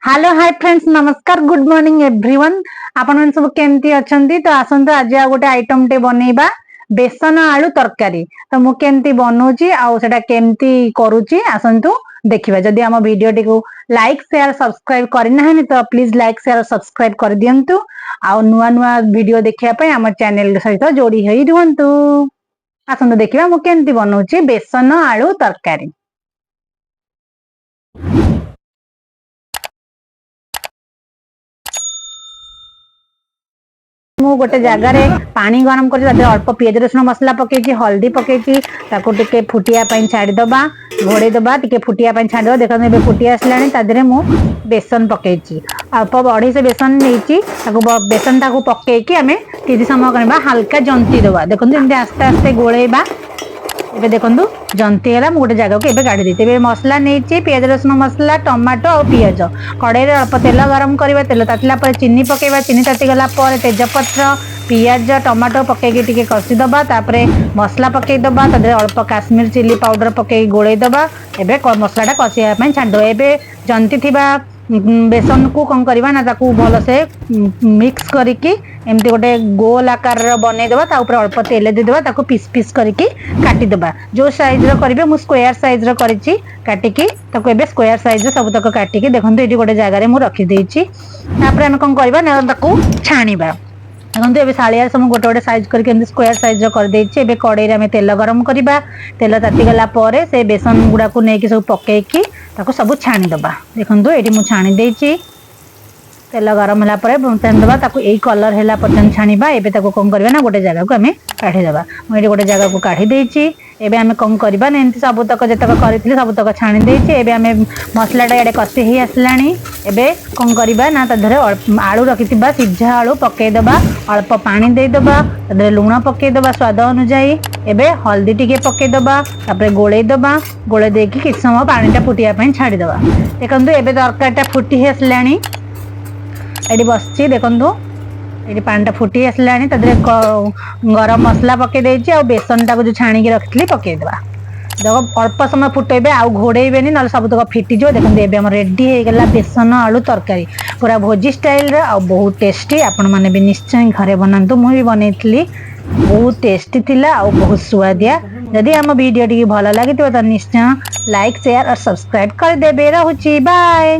Hello hi friends, नमस्कार, good morning everyone. आपण मन सब केमती अछंती? तो आसंतु आज आ गोटे आइटम टे बनेबा बेसन आलू तरकारी। तो मु केमती बनौची आ सेटा केमती करूची आसंतु देखिबा। जदि हम वीडियो टी को लाइक शेयर सब्सक्राइब करना है तो प्लीज लाइक शेयर सब्सक्राइब कर दियंतु। आ नुआ नुआ वीडियो देखिया पय हमर चैनल सहित जोड़ी हेई रुहंतु। आसंतु देखिबा मु केमती बनौची बेसन आलू तरकारी। मु गोटे जगार पानी गरम कर अल्प पियाज रसुण मसला पकई हल्दी पकई टिके फुटिया छाड़ीदबा घोड़े दबा टिके फुटिया छाड़ीदबा। देखते फुटी आसला मु बेसन पकई अल्प 250 बेसन नहीं बेसन टाक पकईकी आम किसी समय करवा हल्का जंती दबा। देखते आस्ते आस्ते गोलेबा। एबे देखंतु जंती है गोटे जगह को एबे काढ़ी देते मसला नहीं पियाज रसुण मसला टमाटो और पियाज कड़ाई अल्प तेल गरम करवा। तेल तातिला पर चीनी पकेबा। चीनी तातिगला पर तेजपत्र पियाज टमाटो पकईकी टिके कषिदबा। तापरे मसला पकईदबा अल्प काश्मीर चिली पाउडर पकई गोलेदबा। एबे मसलाटा कषिया छाड़ एबे जंती थिबा बेसन को कौन करवा ना ताकू भल से मिक्स करके एमती गोटे गोल आकार बनईदबा। अल्प तेल देदेबा ताकू पीस पीस करके काटिदबा। जो साइज रो करिवे मु स्क्वायर साइज रो करिछि काटिकी ताकू एबे स्क्वायर साइज रो सब तक काटिकी देखंतु एठी गोटे जगह रे मु रखि देइछि। तापर हम कोन करबा ना ताकू छाणीबा। देखते ए शाड़िया सब गोटे गोटे साइज करके स्क्वायर साइज कर कड़े में तेल गरम करवा। तेल तातिगला से बेसन गुड़ा को लेकिन सब पकईकी सब छाणीदबा। देखो ये मुझे छाणी देइछि। तेल गरम है दबा यही कलर है पर्यटन छाणीबा। एबे कौन करवा ना गोटे जगह को आम काढ़ीदबा। मुझे गोटे जगह को काढ़ी देइछि। एबे आम कौन करवा ना एमती सबतक जितक करी सबतक छाणी देइछि। एबे आम मसलाटा इडे कषि ही आसलानी। एबे कौन करवा ना ताधरे आलू रखिथिबा सिझा आलू पकईदबा। अल्प पानी देदबा ताधरे लुण पकईदबा स्वाद अनुजाई। एबे हल्दी टिके पकईदबा तापरे गोलेदबा। गोले देकी किछ समय पानीटा फुटिया पई छाड़ीदबा। देखंतु एबे तरकारीटा फुटी आसलानी। एडी बसछि देखंतु ये पानी फुटी आसला गरम मसला पकई देछि आ बेसन टाक जो छाणी रखी पकईदबा। देख अल्प समय फुटेबे आ घोड़ेबे ना सब तक फिटिज। देखते एबे रेडी हो गला बेसन आलू तरकारी पूरा भोजी स्टाइल आ बहुत टेस्टी। आपण मैंने भी निश्चय घरे बनातु। मुझे बनई बहुत टेस्टी थिला आ बहुत सुआदिया। जदि आम वीडियो टी भल लगी तो निश्चय लाइक शेयर और सब्सक्राइब कर देबे। रहूची बाय।